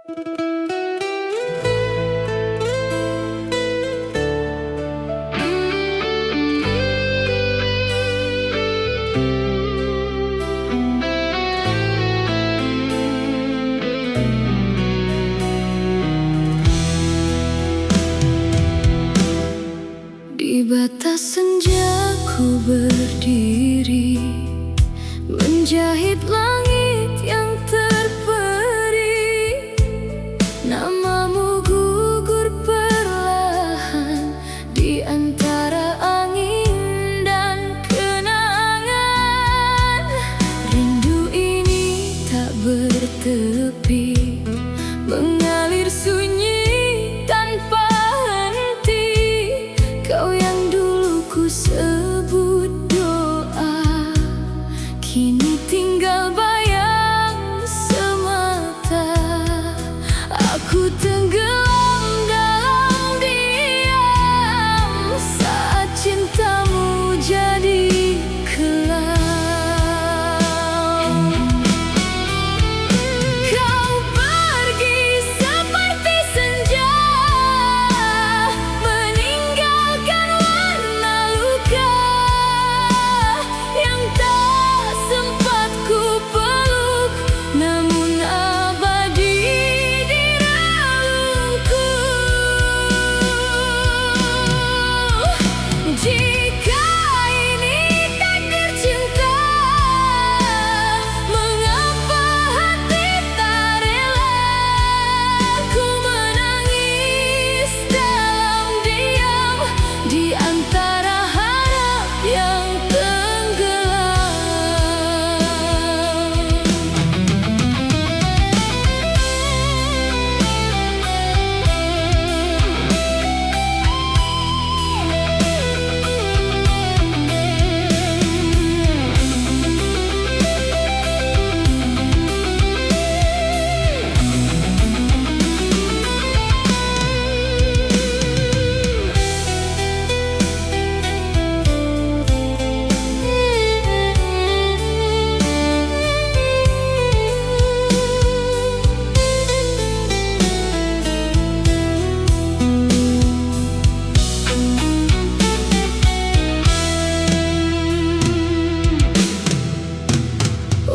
Di batas senja ku berdiri, menjahit langit yang terperi. Namamu gugur perlahan di antara angin dan kenangan. Rindu ini tak bertepi, mengalir sunyi tanpa henti. Kau yang dulu ku sebut doa, kini tinggal bayang semata. Aku tenggelam dalam diam saat cintamu jadi kelam. Kau pergi seperti senja, meninggalkan warna luka yang tak sempat ku peluk, namun abadi di relungku. Jika ini takdir cinta, mengapa hati tak rela? Ku menangis dalam diam di antara harap yang tenggelam.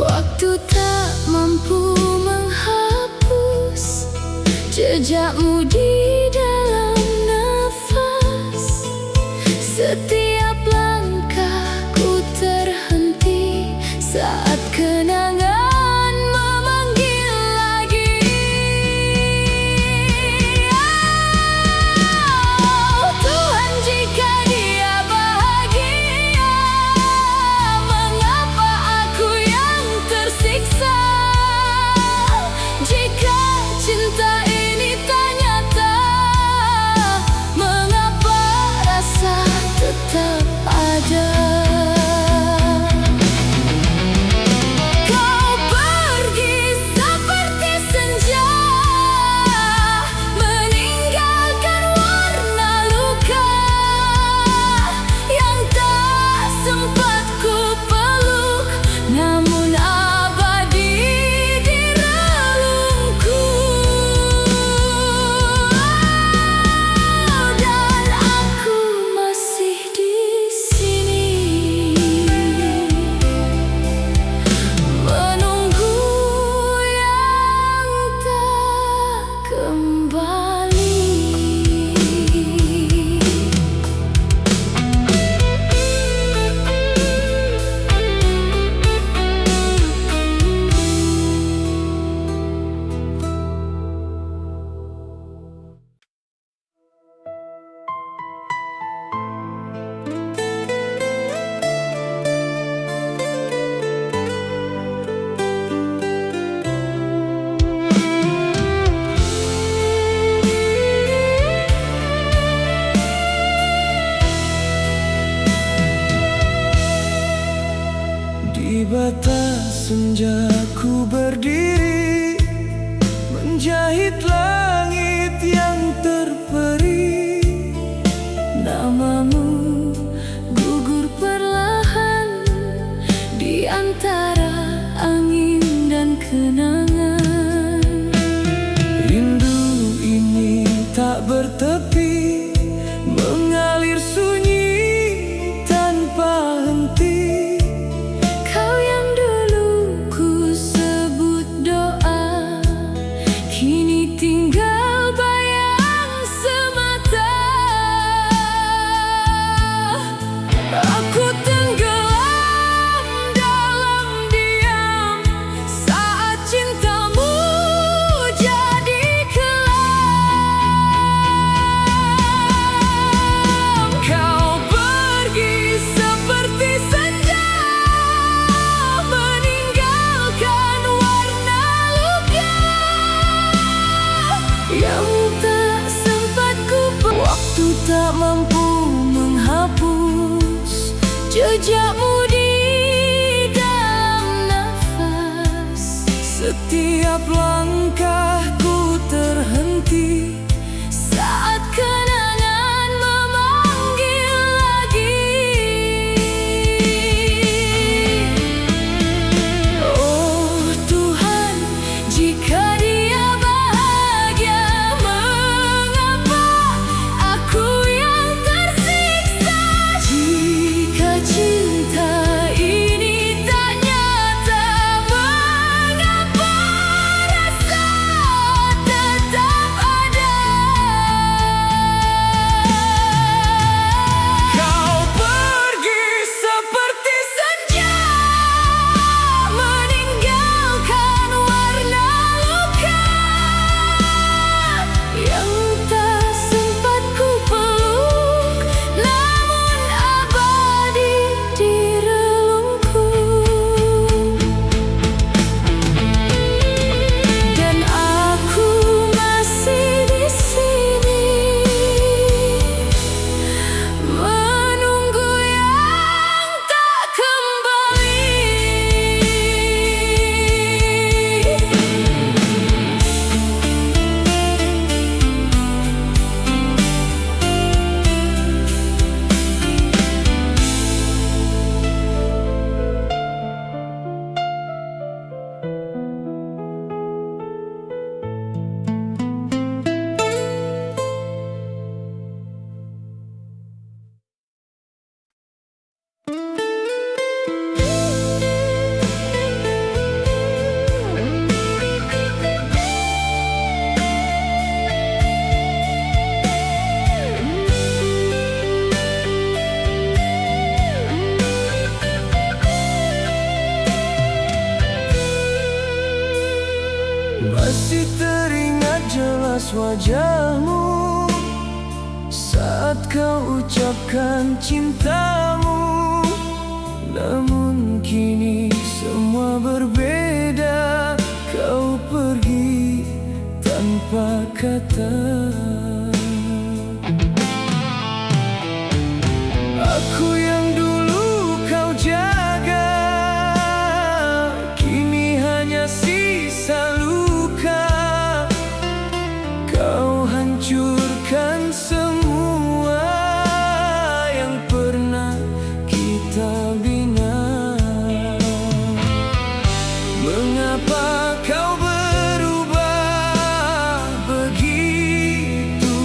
Waktu tak mampu menghapus jejakmu di dalam nafas. Setiap langkahku terhenti saat kenangan memanggil lagi. Oh Tuhan, jika dia bahagia, mengapa aku yang tersiksa? Jika cinta ini tak nyata, mengapa rasa tetap ada? Kau pergi seperti senja, meninggalkan warna luka yang tak sempat ku peluk, namun abadi di relungku. Dan aku masih di sini, menunggu yang tak kembali. Di batas senja ku berdiri, menjahit langit yang terperi. Namamu gugur perlahan di antara angin dan kenangan. tepi, mengalir sunyi tanpa henti. Kau yang dulu ku sebut doa, kini tinggal bayang semata. Aku tenggelam dalam diam saat cintamu jadi kelam. Kau pergi seperti senja, meninggalkan warna luka yang tak sempat ku. Waktu tak mampu menghapus jejakmu di dalam nafas. Setiap langkahku terhenti Saat kenangan memanggil lagi. Oh Tuhan, jika dia bahagia, mengapa aku yang tersiksa? Jika cinta ini tak nyata, mengapa rasa tetap ada? Kau pergi seperti senja, Meninggalkan warna luka yang tak sempat ku peluk, namun abadi di relungku. Dan aku masih di sini, menunggu yang tak kembali. masih teringat jelas wajahmu saat kau ucapkan cintamu. Namun kini semua berbeda, kau pergi tanpa kata. Aku yang dulu kau jaga, kini hanya sisa luka. Kau hancurkan semua yang pernah kita bina. Mengapa kau berubah begitu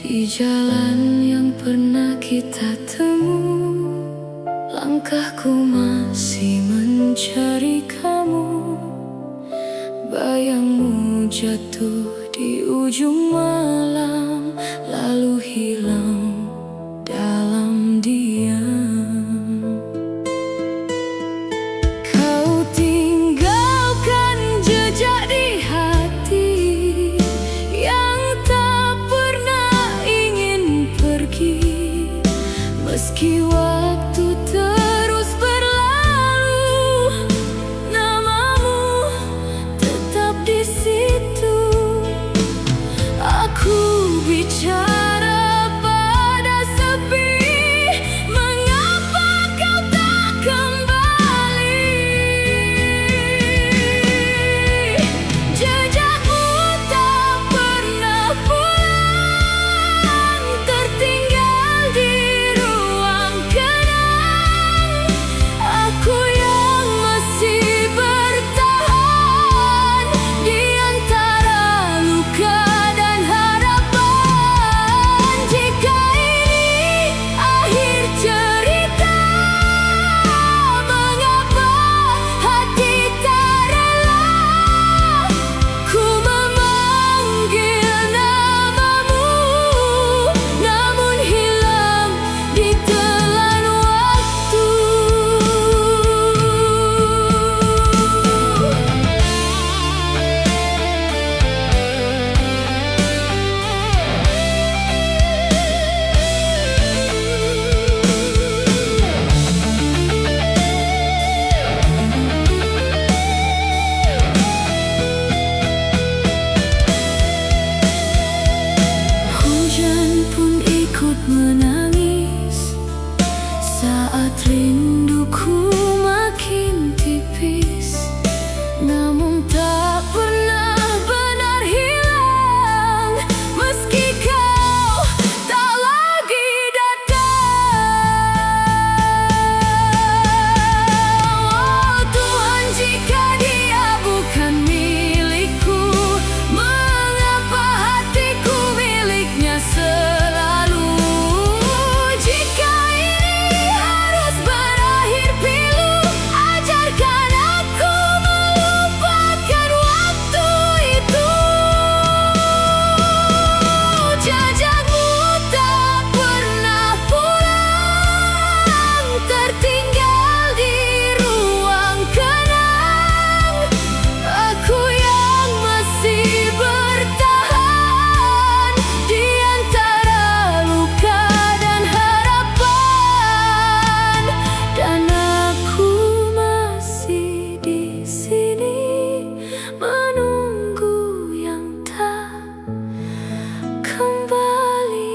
Di jalan yang pernah kita temu, langkahku masih mencari kamu. Bayangmu jatuh di ujung malam, lalu hilang dalam diam. Kau tinggalkan jejak di hati yang tak pernah ingin pergi. Meski waktu terus berlalu, namamu tetap di situ. Aku bicara pada sepi, mengapa kau tak kembali? Jejakmu tak pernah pulang, tertinggal di ruang kenang. Aku yang masih bertahan di antara luka dan harapan. Jika ini akhir cerita, mengapa hati tak rela? Ku memanggil namamu, namun hilang di telan waktu. Hujan pun ikut menangis saat rinduku makin tipis, namun tak pernah benar hilang. Meski kau tak lagi datang. Oh Tuhan, jika dia bukan milikku, mengapa hatiku miliknya selalu? Jika ini harus berakhir pilu, ajarkan aku melupakan waktu itu. Jejakmu tak pernah pulang, tertinggal di ruang kenang. Aku yang masih bertahan di antara luka dan harapan. Dan aku masih di sini menunggu yang tak kembali.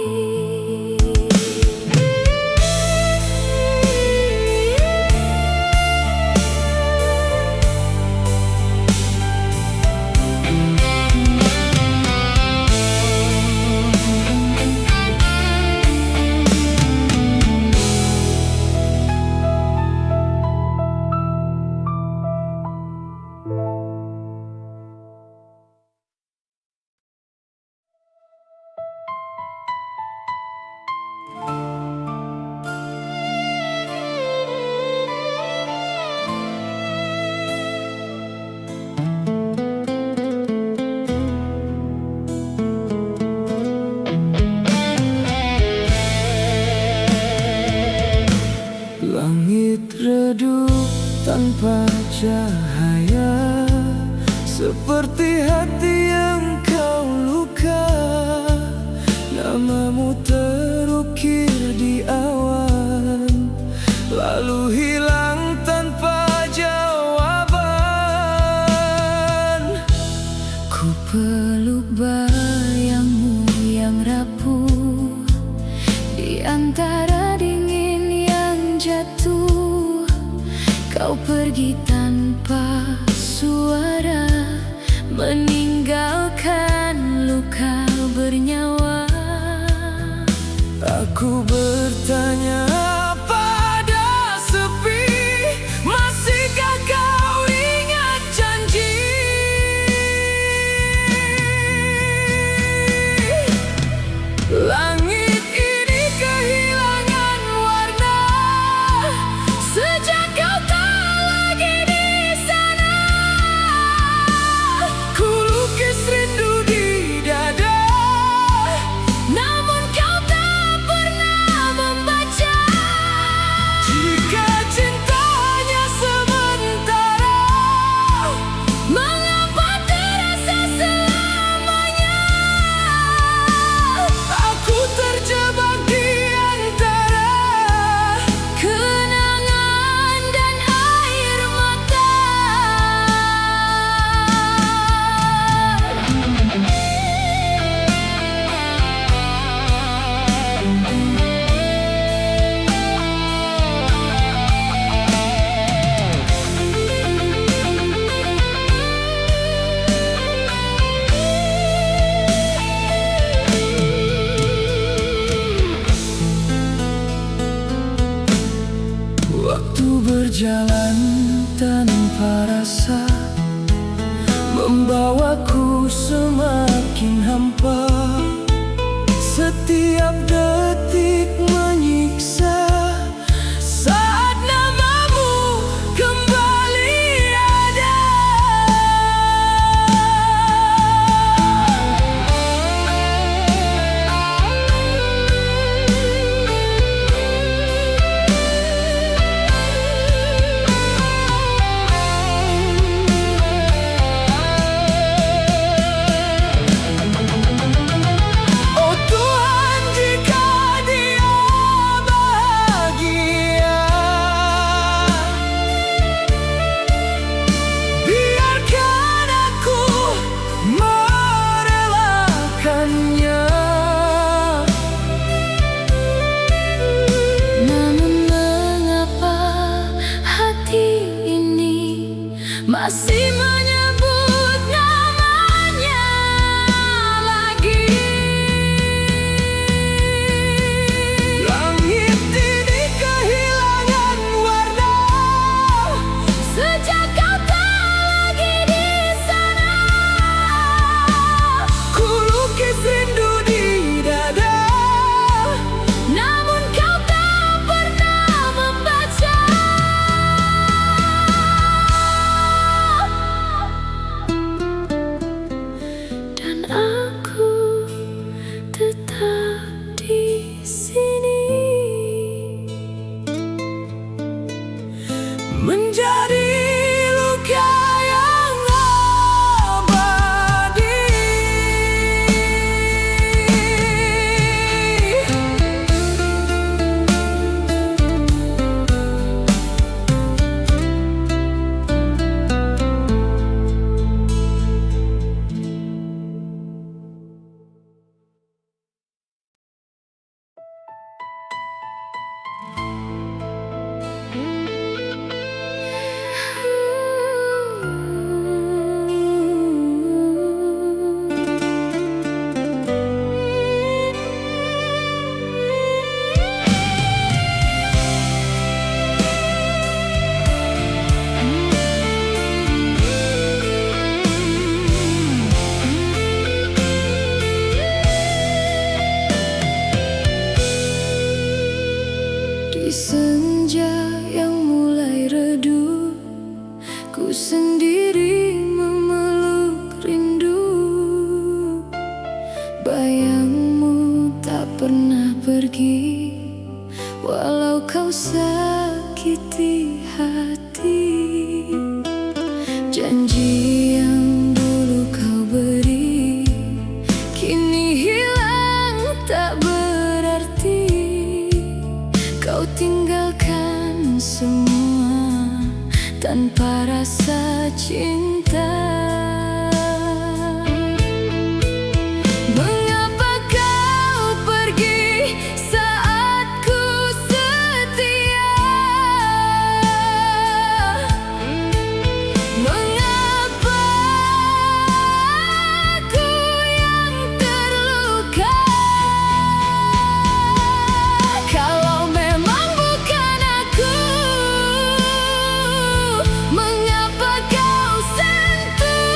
Langit redup tanpa cahaya, seperti hati yang kau luka. Namamu terukir di awan, lalu hilang tanpa jawaban. Ku peluk bayangmu yang rapuh di antara dingin yang jatuh. Kau pergi tanpa suara, meninggalkan luka bernyawa. Aku bertanya pada sepi, masihkah kau ingat janji? Berjalan tanpa rasa, membawaku semakin hampa. Setiap detik menyiksa saat namamu kembali ada. Oh Tuhan, jika dia bahagia, biarkan aku merelakannya. Namun mengapa hati ini masih menyebut namanya lagi? Langit ini kehilangan warna Sejak kau tak lagi di sana, ku lukis rindu di dada. namun kau tak pernah membaca. Dan aku tetap di sini, Menjadi luka yang abadi. Di senja yang mulai redup, ku sendiri memeluk rindu. Bayangmu tak pernah pergi, walau kau sakiti hati. Janji yang dulu kau beri kini hilang tak berarti. Kau tinggalkan semua tanpa rasa cinta. Mengapa kau pergi saat ku setia? Mengapa aku yang terluka? Kalau memang bukan aku, mengapa kau sentuh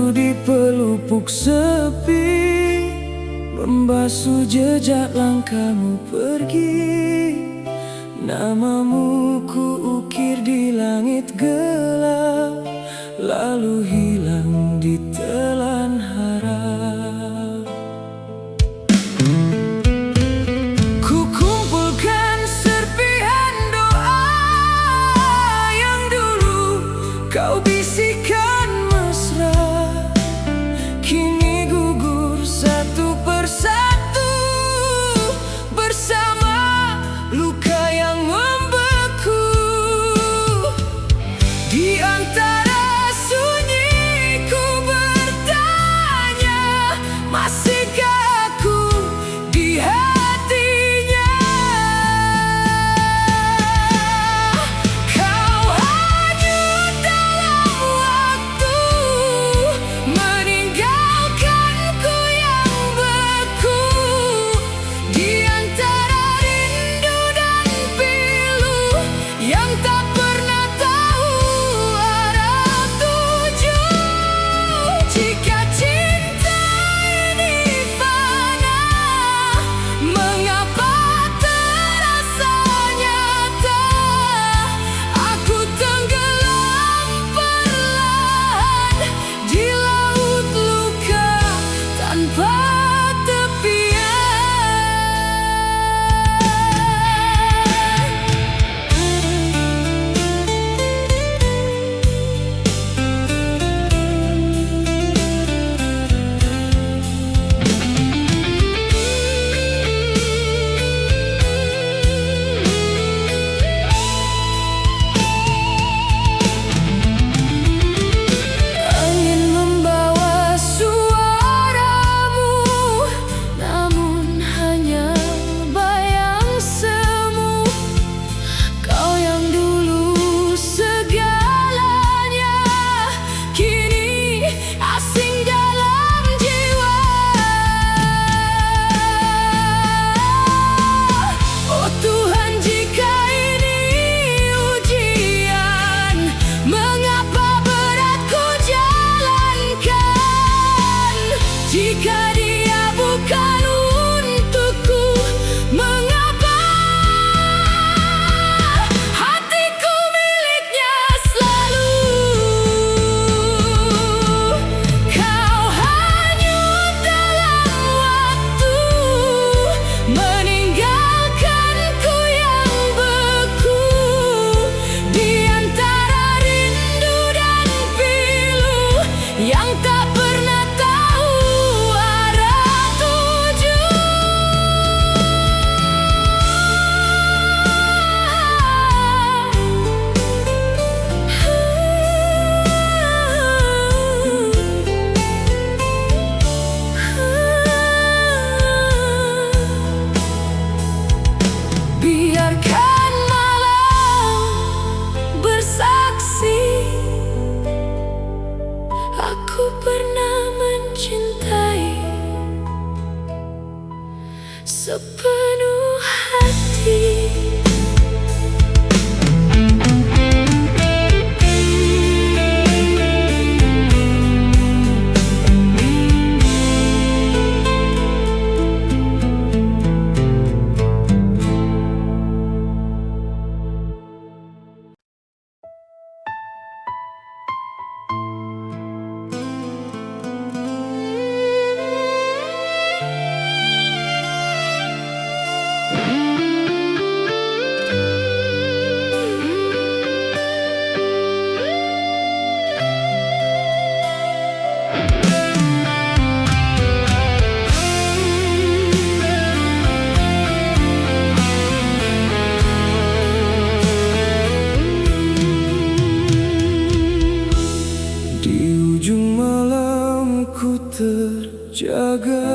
Rindu di pelupuk sepi, membasuh jejak langkahmu pergi. Namamu ku ukir di langit gelap, lalu hilang di telan harap. Ku kumpulkan serpihan doa yang dulu kau bisikan mesra, kini gugur satu persatu bersama luka yang membeku. Di antara sunyi ku bertanya, masihkah aku di hatinya? Kau hanyut dalam waktu, meninggalkanku yang beku. Di antara rindu dan pilu yang tak pernah tahu arah tuju. Jika cinta ini fana, mengapa terasa nyata? Aku tenggelam perlahan di laut luka tanpa tepian. Angin membawa suaramu, namun hanya bayang semu. Kau yang dulu segalanya, kini asing dalam jiwa. Oh Tuhan, jika ini ujian, mengapa berat ku jalankan? Jika dia bukan untukku, mengapa hatiku miliknya selalu? Kau hanyut dalam waktu, meninggalkanku yang beku. Di antara rindu dan pilu yang tak pernah tahu arah tuju. Biarkan malam bersaksi, aku pernah mencintai sepenuh hati. terjaga.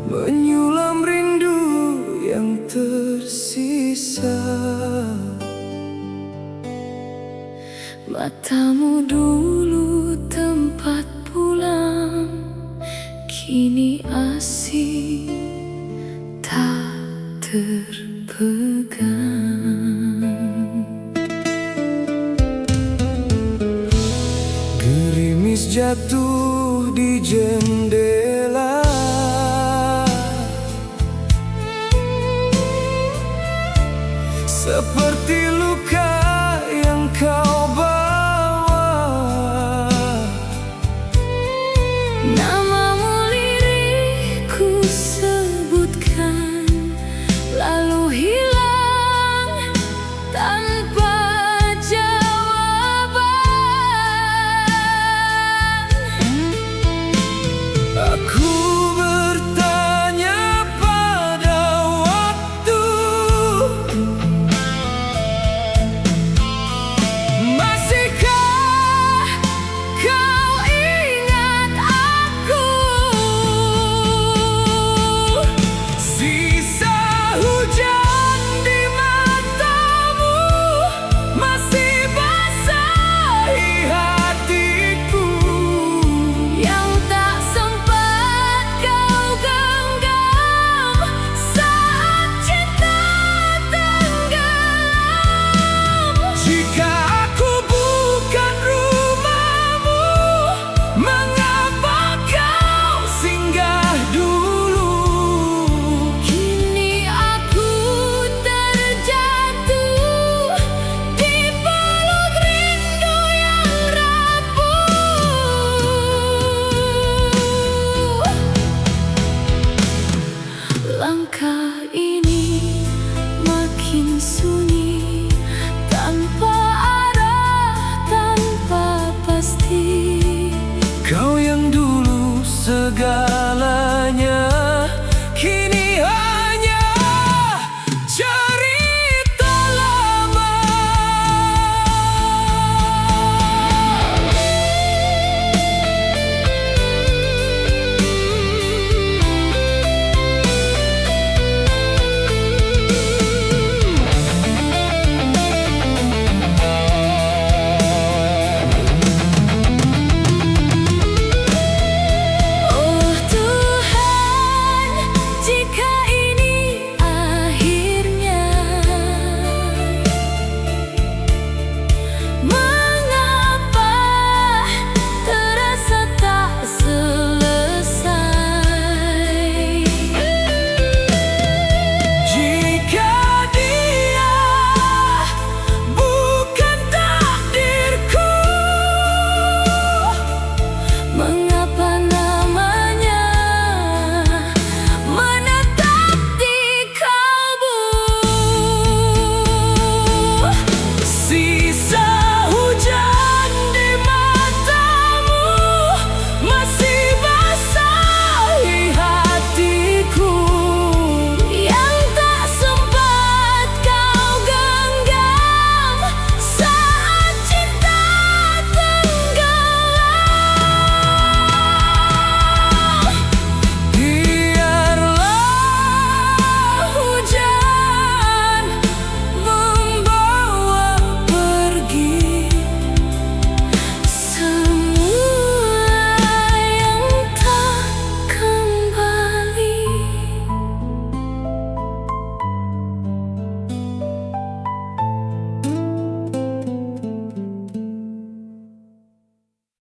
Menyulam rindu yang tersisa. Matamu dulu tempat pulang, kini asing tak terpegang. jatuh di jendela. Seperti